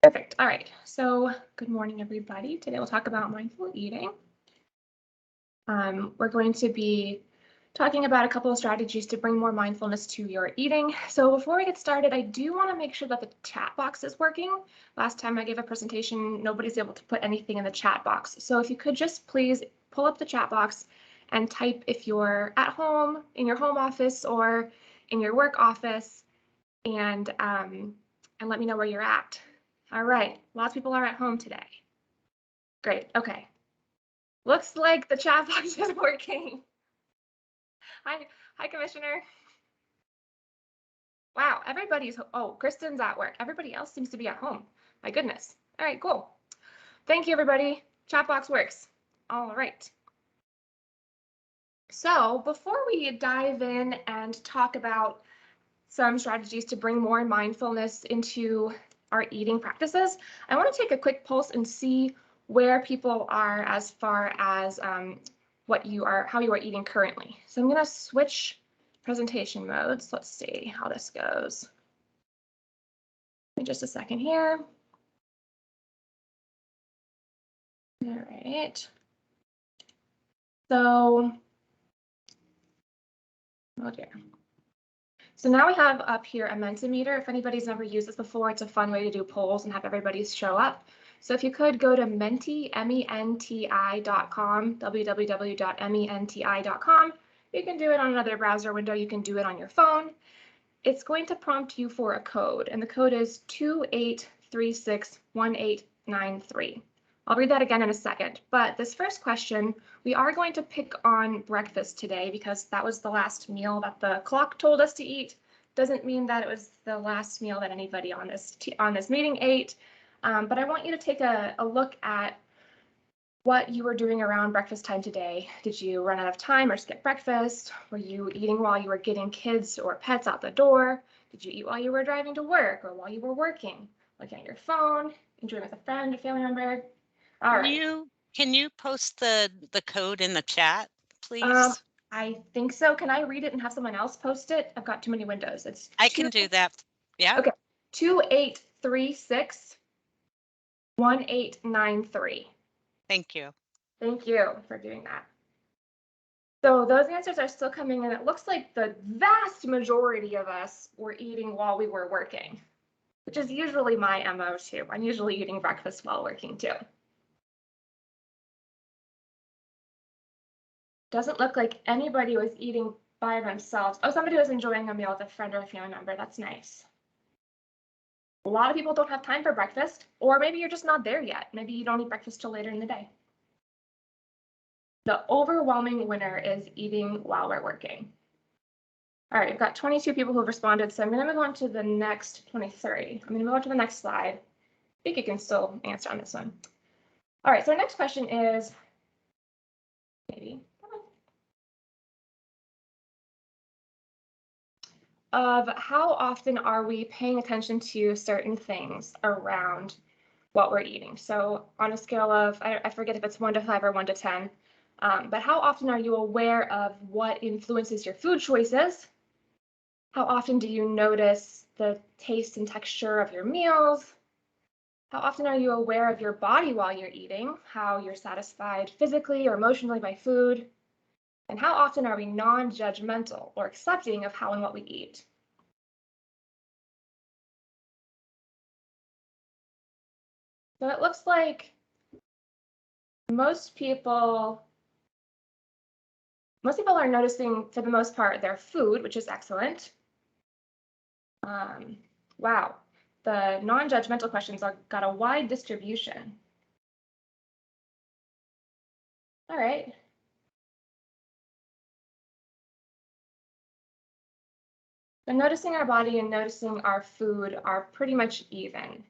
Perfect. All right. So good morning, everybody. Today we'll talk about mindful eating. We're going to be talking about a couple of strategies to bring more mindfulness to your eating. So before we get started, I do want to make sure that the chat box is working. Last time I gave a presentation, nobody's able to put anything in the chat box. So if you could just please pull up the chat box and type if you're at home, in your home office, or in your work office, and let me know where you're at. All right, lots of people are at home today. Great, okay. Looks like the chat box is working. Hi, Commissioner. Wow, everybody's, oh, Kristen's at work. Everybody else seems to be at home. My goodness. All right, cool. Thank you, everybody. Chat box works. All right. So before we dive in and talk about some strategies to bring more mindfulness into our eating practices, I want to take a quick pulse and see where people are as far as how you are eating currently. So I'm going to switch presentation modes. Let's see how this goes. Give me just a second here. All right. So, oh dear. So now we have up here a Mentimeter. If anybody's never used this before, it's a fun way to do polls and have everybody show up. So if you could go to menti.com, www.menti.com. You can do it on another browser window. You can do it on your phone. It's going to prompt you for a code, and the code is 28361893. I'll read that again in a second, but this first question, we are going to pick on breakfast today because that was the last meal that the clock told us to eat. Doesn't mean that it was the last meal that anybody on this meeting ate, but I want you to take a look at what you were doing around breakfast time today. Did you run out of time or skip breakfast? Were you eating while you were getting kids or pets out the door? Did you eat while you were driving to work or while you were working? Looking at your phone, enjoying with a friend, a family member? All right. Can you post the code in the chat, please? I think so. Can I read it and have someone else post it? I've got too many windows. I can do that. Yeah. Okay. 28361893. Thank you. Thank you for doing that. So those answers are still coming in. It looks like the vast majority of us were eating while we were working, which is usually my MO too. I'm usually eating breakfast while working too. Doesn't look like anybody was eating by themselves. Oh, somebody was enjoying a meal with a friend or a family member. That's nice. A lot of people don't have time for breakfast, or maybe you're just not there yet. Maybe you don't eat breakfast till later in the day. The overwhelming winner is eating while we're working. All right, we've got 22 people who have responded, so I'm going to move on to the next 23. I'm going to move on to the next slide. I think you can still answer on this one. All right, so our next question is, of how often are we paying attention to certain things around what we're eating? So on a scale of, I forget if it's 1 to 5 or 1 to 10, but how often are you aware of what influences your food choices? How often do you notice the taste and texture of your meals? How often are you aware of your body while you're eating, how you're satisfied physically or emotionally by food? And how often are we non-judgmental or accepting of how and what we eat? So it looks like most people are noticing, for the most part, their food, which is excellent. Wow, the non-judgmental questions got a wide distribution. All right. So noticing our body and noticing our food are pretty much even,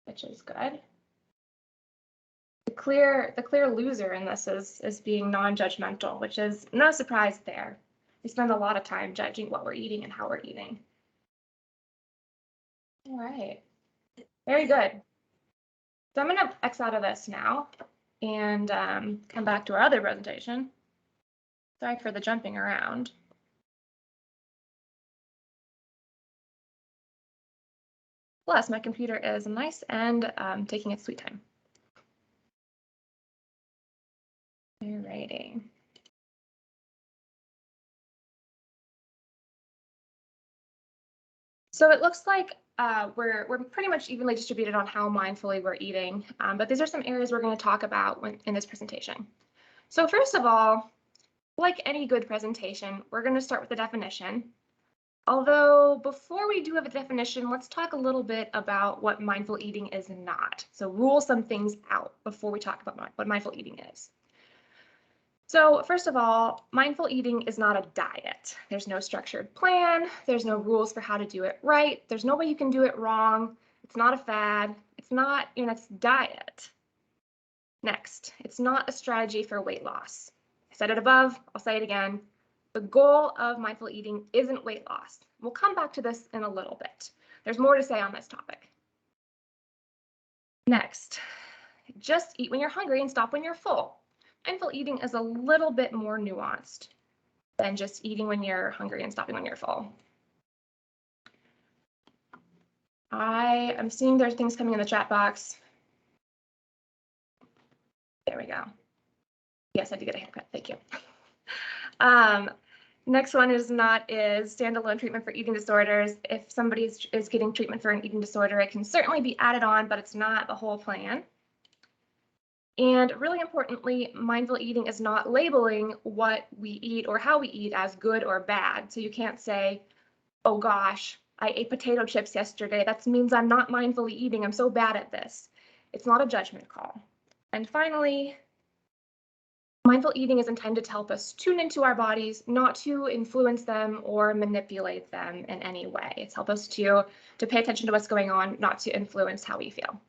which is good. The clear loser in this is being non-judgmental, which is no surprise there. We spend a lot of time judging what we're eating and how we're eating. All right, very good. So I'm going to X out of this now and come back to our other presentation. Sorry for the jumping around. Plus, my computer is nice and taking its sweet time. Alrighty. So it looks like we're pretty much evenly distributed on how mindfully we're eating, but these are some areas we're going to talk about in this presentation. So first of all, like any good presentation, we're going to start with the definition. Although before we do have a definition, let's talk a little bit about what mindful eating is not. So rule some things out before we talk about what mindful eating is. So first of all, mindful eating is not a diet. There's no structured plan. There's no rules for how to do it right. There's no way you can do it wrong. It's not a fad. It's not your next diet. Next, it's not a strategy for weight loss. I said it above, I'll say it again. The goal of mindful eating isn't weight loss. We'll come back to this in a little bit. There's more to say on this topic. Next, just eat when you're hungry and stop when you're full. Mindful eating is a little bit more nuanced than just eating when you're hungry and stopping when you're full. I am seeing there's things coming in the chat box. There we go. Yes, I did get a haircut. Thank you. Next one is standalone treatment for eating disorders. If somebody is getting treatment for an eating disorder, it can certainly be added on, but it's not the whole plan. And really importantly, mindful eating is not labeling what we eat or how we eat as good or bad. So you can't say, oh gosh, I ate potato chips yesterday. That means I'm not mindfully eating. I'm so bad at this. It's not a judgment call. And finally, mindful eating is intended to help us tune into our bodies, not to influence them or manipulate them in any way. It's help us to pay attention to what's going on, not to influence how we feel.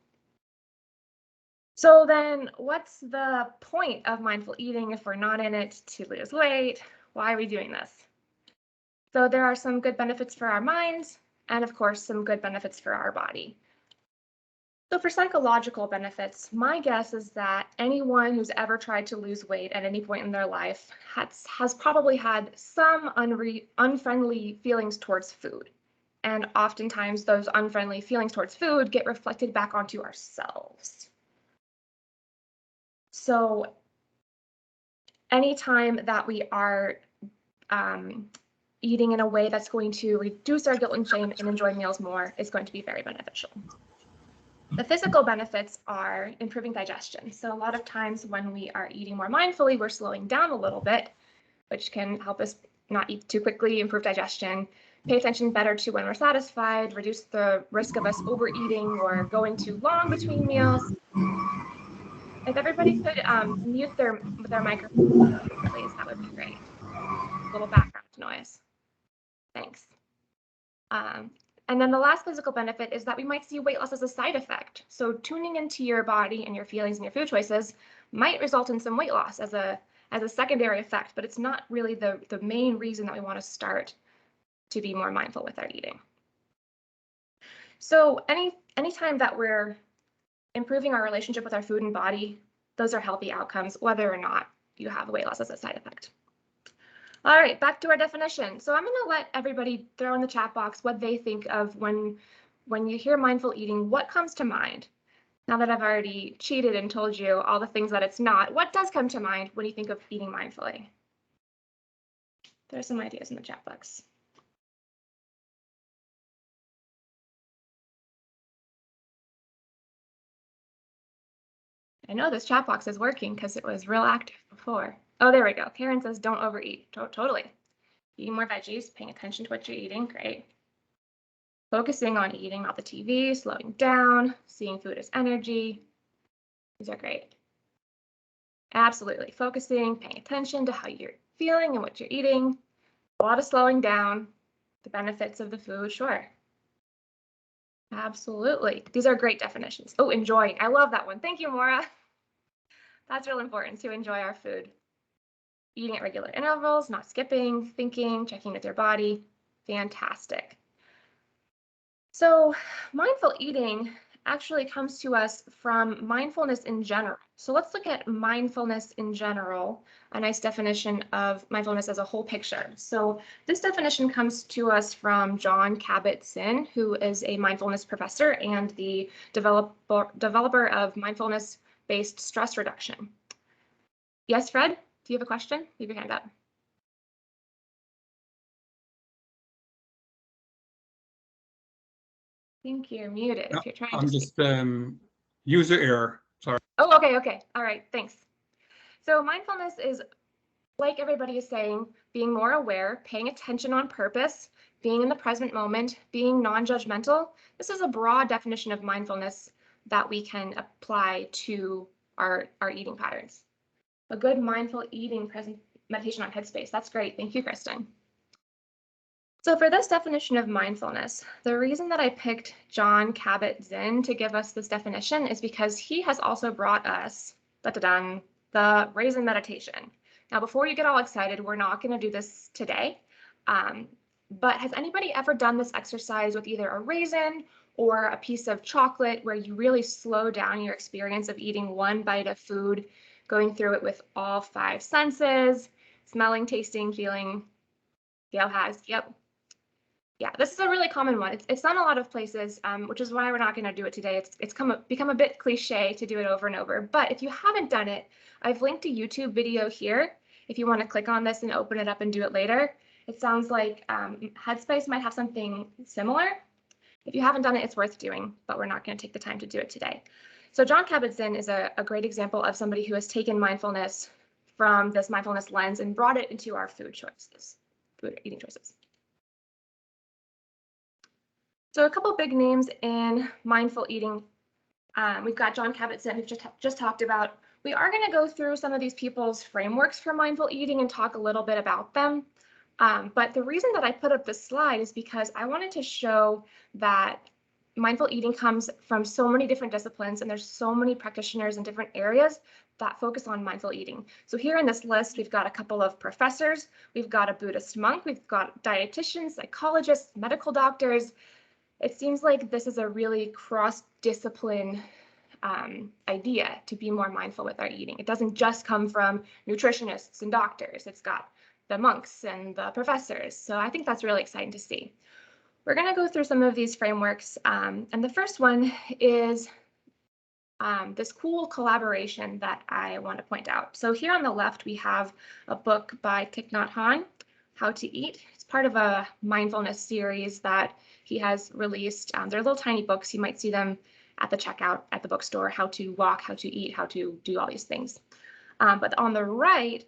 So then what's the point of mindful eating if we're not in it to lose weight? Why are we doing this? So there are some good benefits for our minds and of course some good benefits for our body. So for psychological benefits, my guess is that anyone who's ever tried to lose weight at any point in their life has probably had some unfriendly feelings towards food. And oftentimes those unfriendly feelings towards food get reflected back onto ourselves. So anytime that we are eating in a way that's going to reduce our guilt and shame and enjoy meals more is going to be very beneficial. The physical benefits are improving digestion. So a lot of times when we are eating more mindfully, we're slowing down a little bit, which can help us not eat too quickly, improve digestion, pay attention better to when we're satisfied, reduce the risk of us overeating or going too long between meals. If everybody could mute their microphone, please, that would be great. A little background noise. Thanks. And then the last physical benefit is that we might see weight loss as a side effect. So tuning into your body and your feelings and your food choices might result in some weight loss as a secondary effect, but it's not really the main reason that we want to start to be more mindful with our eating. So anytime that we're improving our relationship with our food and body, those are healthy outcomes, whether or not you have weight loss as a side effect. All right, back to our definition. So I'm going to let everybody throw in the chat box what they think of when you hear mindful eating, what comes to mind? Now that I've already cheated and told you all the things that it's not, what does come to mind when you think of eating mindfully? There are some ideas in the chat box. I know this chat box is working because it was real active before. Oh, there we go. Karen says don't overeat. Totally. Eating more veggies, paying attention to what you're eating, great. Focusing on eating, not the TV, slowing down, seeing food as energy. These are great. Absolutely. Focusing, paying attention to how you're feeling and what you're eating. A lot of slowing down. The benefits of the food, sure. Absolutely. These are great definitions. Oh, enjoying. I love that one. Thank you, Maura. That's real important to enjoy our food. Eating at regular intervals, not skipping, thinking, checking with your body. Fantastic. So mindful eating actually comes to us from mindfulness in general. So let's look at mindfulness in general, a nice definition of mindfulness as a whole picture. So this definition comes to us from Jon Kabat-Zinn, who is a mindfulness professor and the developer of mindfulness-based stress reduction. Yes, Fred, do you have a question? Leave your hand up. I think you're muted if you're trying to speak. I'm just user error. Sorry. Oh, okay. All right, thanks. So mindfulness is, like everybody is saying, being more aware, paying attention on purpose, being in the present moment, being non-judgmental. This is a broad definition of mindfulness that we can apply to our eating patterns. A good mindful eating meditation on Headspace. That's great. Thank you, Kristen. So for this definition of mindfulness, the reason that I picked Jon Kabat-Zinn to give us this definition is because he has also brought us the raisin meditation. Now, before you get all excited, we're not going to do this today, but has anybody ever done this exercise with either a raisin or a piece of chocolate where you really slow down your experience of eating one bite of food, going through it with all 5 senses, smelling, tasting, feeling? Gail has, yep. Yeah, this is a really common one. It's done a lot of places, which is why we're not going to do it today. It's become a bit cliche to do it over and over. But if you haven't done it, I've linked a YouTube video here. If you want to click on this and open it up and do it later, it sounds like Headspace might have something similar. If you haven't done it, it's worth doing, but we're not going to take the time to do it today. So Jon Kabat-Zinn is a great example of somebody who has taken mindfulness from this mindfulness lens and brought it into our food eating choices. So a couple big names in mindful eating. We've got Jon Kabat-Zinn, who just talked about. We are going to go through some of these people's frameworks for mindful eating and talk a little bit about them. But the reason that I put up this slide is because I wanted to show that mindful eating comes from so many different disciplines, and there's so many practitioners in different areas that focus on mindful eating. So here in this list, we've got a couple of professors, we've got a Buddhist monk, we've got dietitians, psychologists, medical doctors. It seems like this is a really cross-discipline idea to be more mindful with our eating. It doesn't just come from nutritionists and doctors. It's got the monks and the professors. So I think that's really exciting to see. We're going to go through some of these frameworks. And the first one is this cool collaboration that I want to point out. So here on the left, we have a book by Thich Nhat Hanh, How to Eat. It's part of a mindfulness series that he has released. They're little tiny books. You might see them at the checkout at the bookstore, how to walk, how to eat, how to do all these things. But on the right,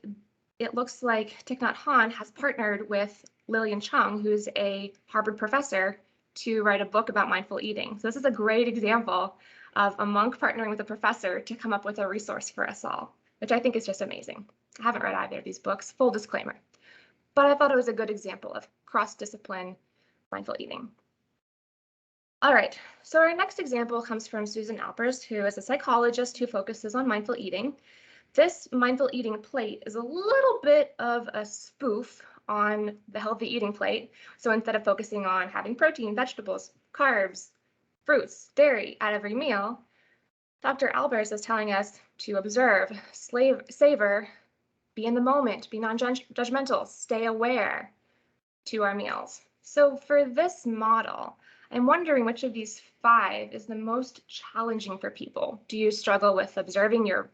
it looks like Thich Nhat Hanh has partnered with Lillian Chung, who's a Harvard professor, to write a book about mindful eating. So this is a great example of a monk partnering with a professor to come up with a resource for us all, which I think is just amazing. I haven't read either of these books, full disclaimer, but I thought it was a good example of cross-discipline mindful eating. All right, so our next example comes from Susan Alpers, who is a psychologist who focuses on mindful eating. This mindful eating plate is a little bit of a spoof on the healthy eating plate. So instead of focusing on having protein, vegetables, carbs, fruits, dairy at every meal, Dr. Albers is telling us to observe, savor, be in the moment, be non-judgmental, stay aware to our meals. So for this model, I'm wondering which of these 5 is the most challenging for people. Do you struggle with observing your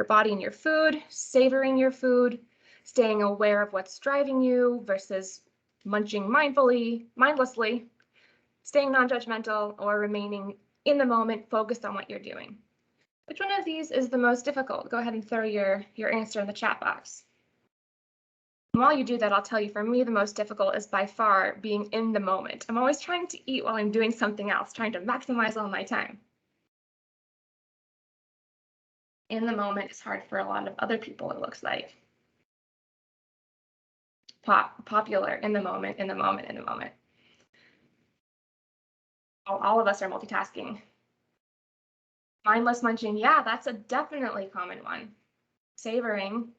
body and your food, savoring your food, staying aware of what's driving you versus munching mindlessly, staying non-judgmental, or remaining in the moment, focused on what you're doing? Which one of these is the most difficult? Go ahead and throw your answer in the chat box. And while you do that, I'll tell you, for me, the most difficult is by far being in the moment. I'm always trying to eat while I'm doing something else, trying to maximize all my time. In the moment is hard for a lot of other people, it looks like. Popular, in the moment, in the moment, in the moment. All of us are multitasking. Mindless munching, yeah, that's a definitely common one. Savoring.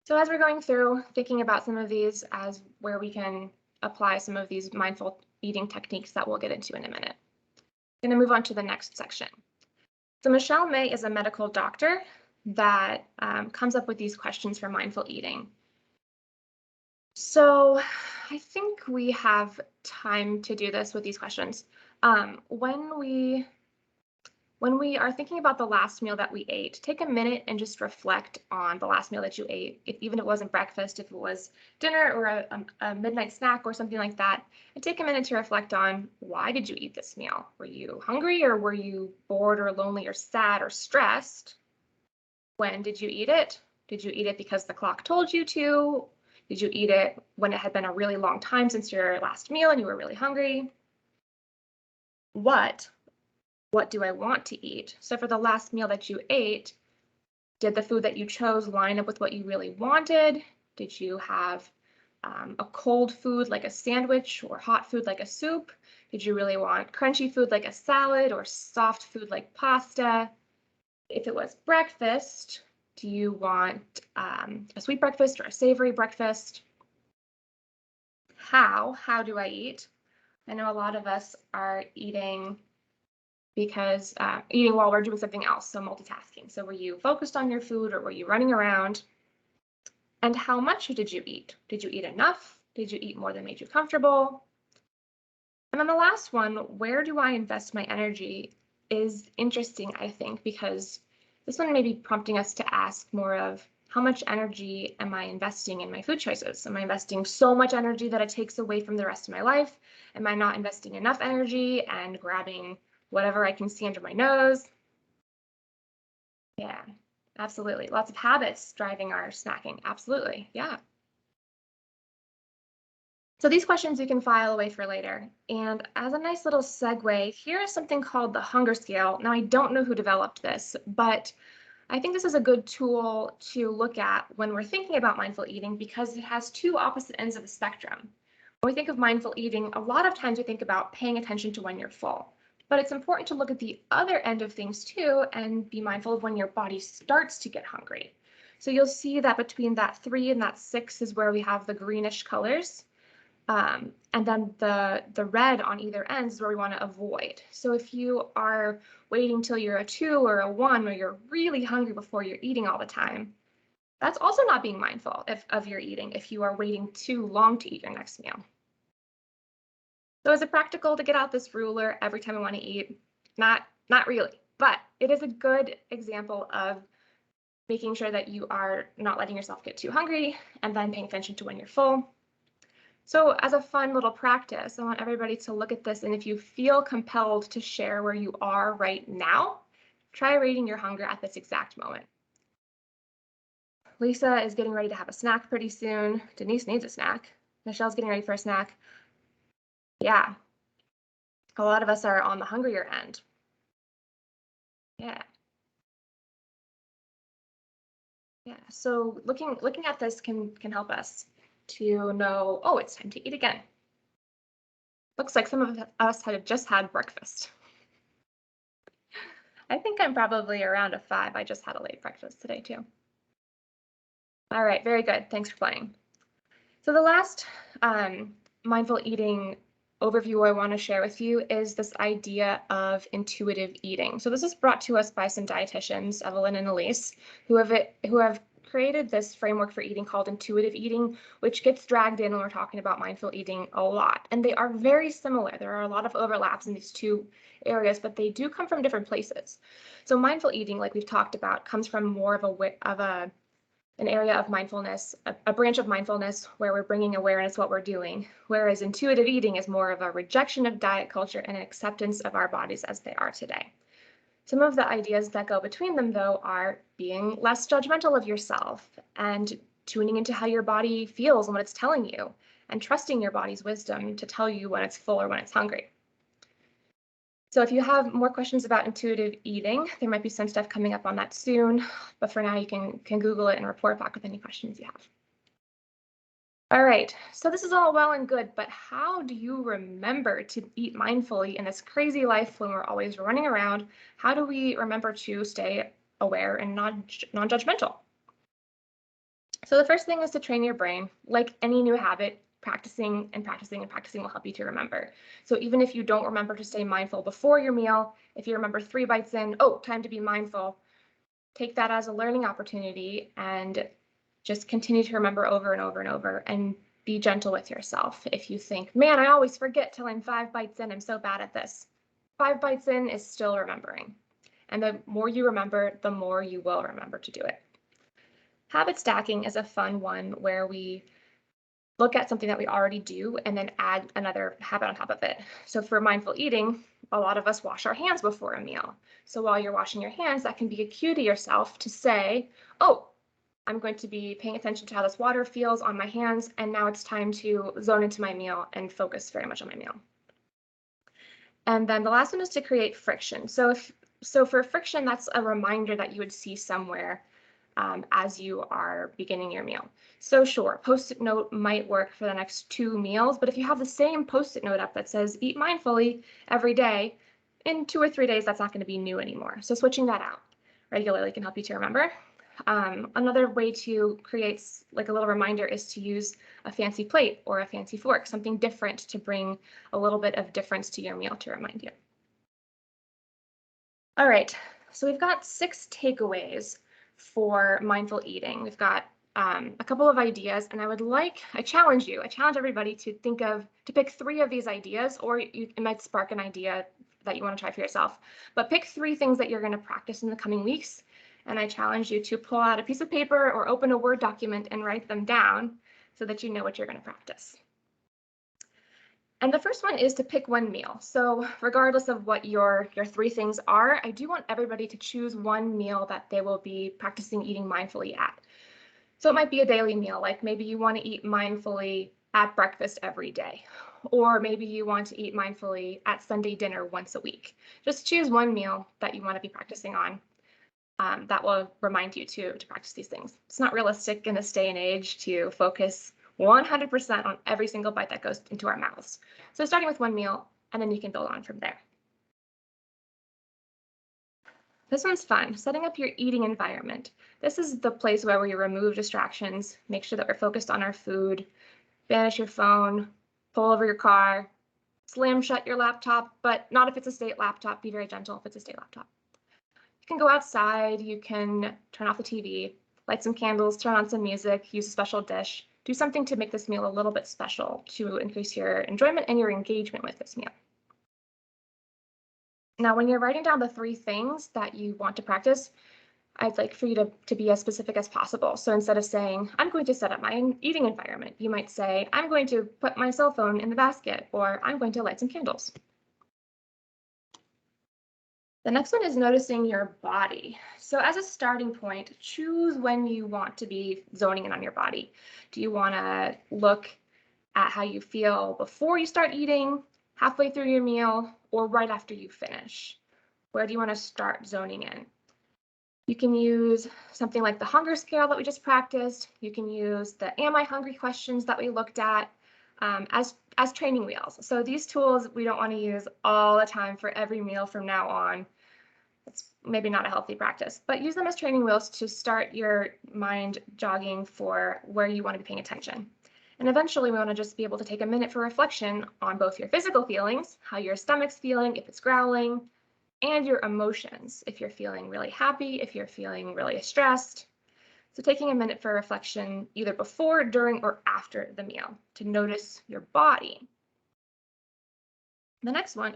So as we're going through, thinking about some of these as where we can apply some of these mindful eating techniques that we'll get into in a minute. I'm going to move on to the next section. So Michelle May is a medical doctor that comes up with these questions for mindful eating. So I think we have time to do this with these questions. When we are thinking about the last meal that we ate, take a minute and just reflect on the last meal that you ate, even if it wasn't breakfast, if it was dinner or a midnight snack or something like that, and take a minute to reflect on, why did you eat this meal? Were you hungry, or were you bored or lonely or sad or stressed? When did you eat it? Did you eat it because the clock told you to? Did you eat it when it had been a really long time since your last meal and you were really hungry? What do I want to eat? So for the last meal that you ate, did the food that you chose line up with what you really wanted? Did you have a cold food like a sandwich, or hot food like a soup? Did you really want crunchy food like a salad, or soft food like pasta? If it was breakfast, do you want a sweet breakfast or a savory breakfast? How do I eat? I know a lot of us are eating because eating while we're doing something else, so multitasking. So were you focused on your food, or were you running around? And how much did you eat? Did you eat enough? Did you eat more than made you comfortable? And then the last one, where do I invest my energy, is interesting, I think, because this one may be prompting us to ask more of, how much energy am I investing in my food choices? Am I investing so much energy that it takes away from the rest of my life? Am I not investing enough energy and grabbing whatever I can see under my nose? Yeah, absolutely. Lots of habits driving our snacking. Absolutely. Yeah. So these questions you can file away for later. And as a nice little segue, here is something called the hunger scale. Now, I don't know who developed this, but I think this is a good tool to look at when we're thinking about mindful eating, because it has two opposite ends of the spectrum. When we think of mindful eating, a lot of times we think about paying attention to when you're full. But it's important to look at the other end of things too, and be mindful of when your body starts to get hungry. So you'll see that between that 3 and that 6 is where we have the greenish colors. And then the red on either end is where we want to avoid. So if you are waiting till you're a 2 or a 1, or you're really hungry before you're eating all the time, that's also not being mindful of your eating if you are waiting too long to eat your next meal. So is it practical to get out this ruler every time I want to eat? Not really, but it is a good example of making sure that you are not letting yourself get too hungry, and then paying attention to when you're full. So as a fun little practice, I want everybody to look at this, and if you feel compelled to share where you are right now, try rating your hunger at this exact moment. Lisa is getting ready to have a snack pretty soon. Denise needs a snack. Michelle's getting ready for a snack. Yeah. A lot of us are on the hungrier end. Yeah. Yeah. So looking at this can help us to know, oh, it's time to eat again. Looks like some of us had just had breakfast. I think I'm probably around a 5. I just had a late breakfast today too. All right, very good. Thanks for playing. So the last mindful eating overview I want to share with you is this idea of intuitive eating. So this is brought to us by some dietitians, Evelyn and Elise, who have created this framework for eating called intuitive eating, which gets dragged in when we're talking about mindful eating a lot. And they are very similar. There are a lot of overlaps in these two areas, but they do come from different places. So mindful eating, like we've talked about, comes from more of an area of mindfulness, a branch of mindfulness where we're bringing awareness to what we're doing, whereas intuitive eating is more of a rejection of diet culture and an acceptance of our bodies as they are today. Some of the ideas that go between them, though, are being less judgmental of yourself and tuning into how your body feels and what it's telling you, and trusting your body's wisdom to tell you when it's full or when it's hungry. So if you have more questions about intuitive eating, there might be some stuff coming up on that soon, but for now you can Google it and report back with any questions you have. All right, so this is all well and good, but how do you remember to eat mindfully in this crazy life when we're always running around? How do we remember to stay aware and non-judgmental? So the first thing is to train your brain. Like any new habit, practicing and practicing and practicing will help you to remember. So even if you don't remember to stay mindful before your meal, if you remember 3 bites in, oh, time to be mindful, take that as a learning opportunity and just continue to remember over and over and over, and be gentle with yourself. If you think, man, I always forget till I'm 5 bites in, I'm so bad at this. 5 bites in is still remembering. And the more you remember, the more you will remember to do it. Habit stacking is a fun one where we look at something that we already do and then add another habit on top of it. So for mindful eating, a lot of us wash our hands before a meal. So while you're washing your hands, that can be a cue to yourself to say, oh, I'm going to be paying attention to how this water feels on my hands, and now it's time to zone into my meal and focus very much on my meal. And then the last one is to create friction. So for friction, that's a reminder that you would see somewhere as you are beginning your meal. So sure, Post-it note might work for the next 2 meals, but if you have the same Post-it note up that says eat mindfully every day, in 2 or 3 days, that's not going to be new anymore. So switching that out regularly can help you to remember. Another way to create like a little reminder is to use a fancy plate or a fancy fork, something different to bring a little bit of difference to your meal to remind you. All right, so we've got 6 takeaways for mindful eating. We've got a couple of ideas, and I challenge everybody to pick 3 of these ideas, or it might spark an idea that you want to try for yourself. But pick 3 things that you're going to practice in the coming weeks, and I challenge you to pull out a piece of paper or open a Word document and write them down so that you know what you're going to practice. And the first one is to pick one meal. So regardless of what your 3 things are, I do want everybody to choose one meal that they will be practicing eating mindfully at. So it might be a daily meal, like maybe you want to eat mindfully at breakfast every day, or maybe you want to eat mindfully at Sunday dinner once a week. Just choose one meal that you want to be practicing on that will remind you to practice these things. It's not realistic in this day and age to focus 100% on every single bite that goes into our mouths. So starting with one meal, and then you can build on from there. This one's fun, setting up your eating environment. This is the place where we remove distractions, make sure that we're focused on our food, banish your phone, pull over your car, slam shut your laptop, but not if it's a state laptop, be very gentle if it's a state laptop. You can go outside, you can turn off the TV, light some candles, turn on some music, use a special dish, do something to make this meal a little bit special to increase your enjoyment and your engagement with this meal. Now, when you're writing down the 3 things that you want to practice, I'd like for you to be as specific as possible. So instead of saying, I'm going to set up my eating environment, you might say, I'm going to put my cell phone in the basket, or I'm going to light some candles. The next one is noticing your body. So as a starting point, choose when you want to be zoning in on your body. Do you want to look at how you feel before you start eating, halfway through your meal, or right after you finish? Where do you want to start zoning in? You can use something like the hunger scale that we just practiced. You can use the am I hungry questions that we looked at as training wheels. So these tools we don't want to use all the time for every meal from now on. It's maybe not a healthy practice, but use them as training wheels to start your mind jogging for where you want to be paying attention. And eventually we want to just be able to take a minute for reflection on both your physical feelings, how your stomach's feeling, if it's growling, and your emotions, if you're feeling really happy, if you're feeling really stressed. So taking a minute for reflection either before, during, or after the meal to notice your body. The next one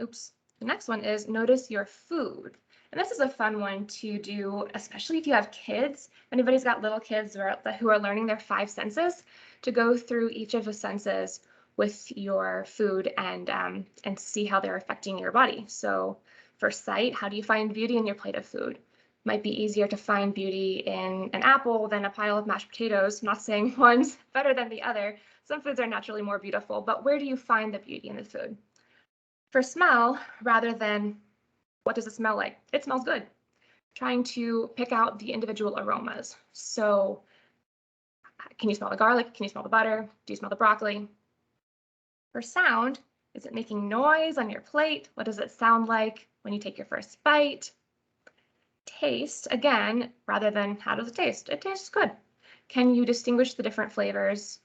is notice your food. And this is a fun one to do, especially if you have kids. If anybody's got little kids who are learning their 5 senses, to go through each of the senses with your food and see how they're affecting your body. So for sight, how do you find beauty in your plate of food? Might be easier to find beauty in an apple than a pile of mashed potatoes. I'm not saying one's better than the other. Some foods are naturally more beautiful, but where do you find the beauty in the food? For smell, rather than what does it smell like? It smells good. Trying to pick out the individual aromas. So can you smell the garlic? Can you smell the butter? Do you smell the broccoli? For sound, is it making noise on your plate? What does it sound like when you take your first bite? Taste, again, rather than how does it taste? It tastes good. can you distinguish the different flavors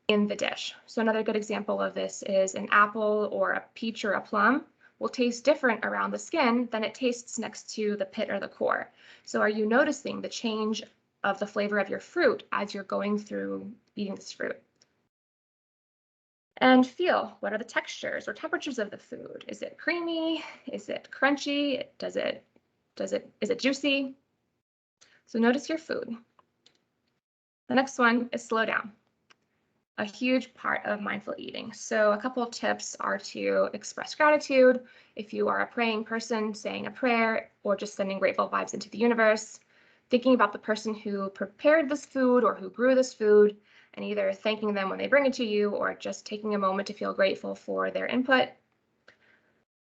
in the dish? So another good example of this is an apple or a peach or a plum will taste different around the skin than it tastes next to the pit or the core. So are you noticing the change of the flavor of your fruit as you're going through eating this fruit? And feel, what are the textures or temperatures of the food? Is it creamy? Is it crunchy? Is it juicy? So notice your food. The next one is slow down. A huge part of mindful eating. So a couple of tips are to express gratitude. If you are a praying person, saying a prayer or just sending grateful vibes into the universe, thinking about the person who prepared this food or who grew this food, and either thanking them when they bring it to you or just taking a moment to feel grateful for their input.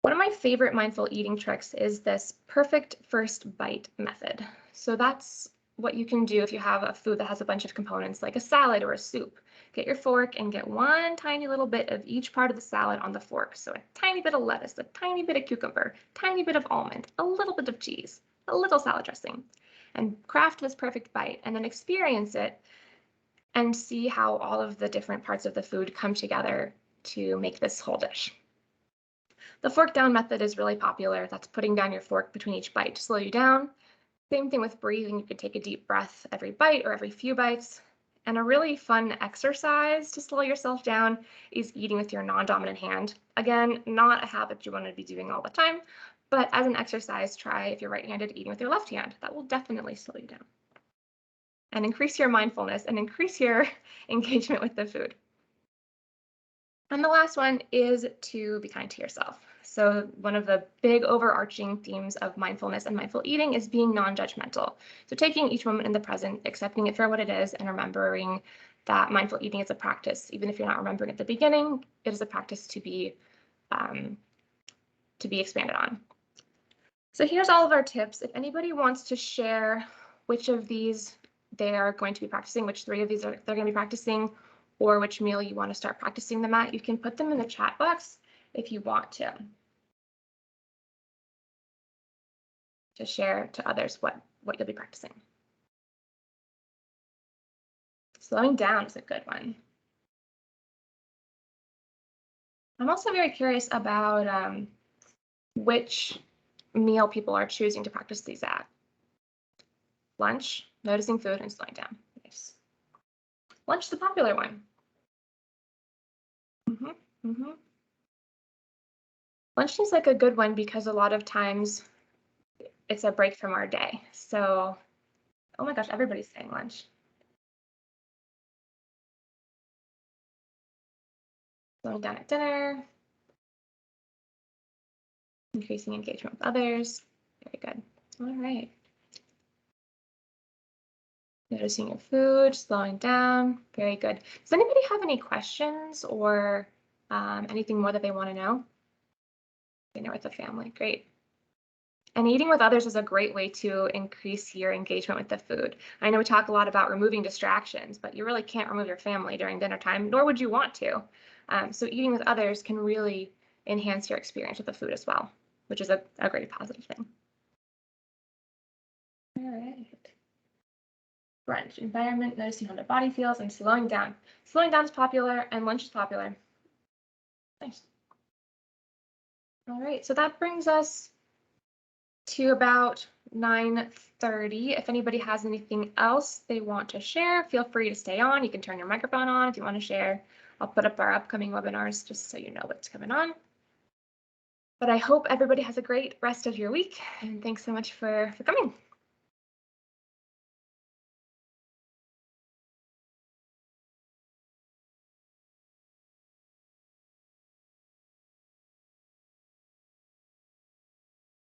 One of my favorite mindful eating tricks is this perfect first bite method. So that's what you can do if you have a food that has a bunch of components like a salad or a soup. Get your fork and get one tiny little bit of each part of the salad on the fork. So a tiny bit of lettuce, a tiny bit of cucumber, tiny bit of almond, a little bit of cheese, a little salad dressing, and craft this perfect bite and then experience it and see how all of the different parts of the food come together to make this whole dish. The fork down method is really popular. That's putting down your fork between each bite to slow you down. Same thing with breathing. You could take a deep breath every bite or every few bites. And a really fun exercise to slow yourself down is eating with your non-dominant hand. Again, not a habit you want to be doing all the time, but as an exercise, try if you're right-handed eating with your left hand. That will definitely slow you down and increase your mindfulness and increase your engagement with the food. And the last one is to be kind to yourself. So one of the big overarching themes of mindfulness and mindful eating is being non-judgmental. So taking each moment in the present, accepting it for what it is, and remembering that mindful eating is a practice. Even if you're not remembering at the beginning, it is a practice to be expanded on. So here's all of our tips. If anybody wants to share which of these they are going to be practicing, which 3 of these they're going to be practicing, or which meal you want to start practicing them at, you can put them in the chat box if you want to share to others what you'll be practicing. Slowing down is a good one. I'm also very curious about which meal people are choosing to practice these at. Lunch, noticing food, and slowing down. Nice. Lunch is the popular one. Lunch seems like a good one because a lot of times it's a break from our day. So, oh my gosh, everybody's saying lunch. Slowing down at dinner. Increasing engagement with others. Very good. All right. Noticing your food, slowing down. Very good. Does anybody have any questions or anything more that they want to know? Dinner with the family. Great. And eating with others is a great way to increase your engagement with the food. I know we talk a lot about removing distractions, but you really can't remove your family during dinner time, nor would you want to. So eating with others can really enhance your experience with the food as well, which is a great positive thing. All right. Brunch, environment, noticing how the body feels, and slowing down. Slowing down is popular, and lunch is popular. Nice. All right, so that brings us to about 9:30. If anybody has anything else they want to share, feel free to stay on. You can turn your microphone on if you want to share. I'll put up our upcoming webinars just so you know what's coming on. But I hope everybody has a great rest of your week, and thanks so much for coming.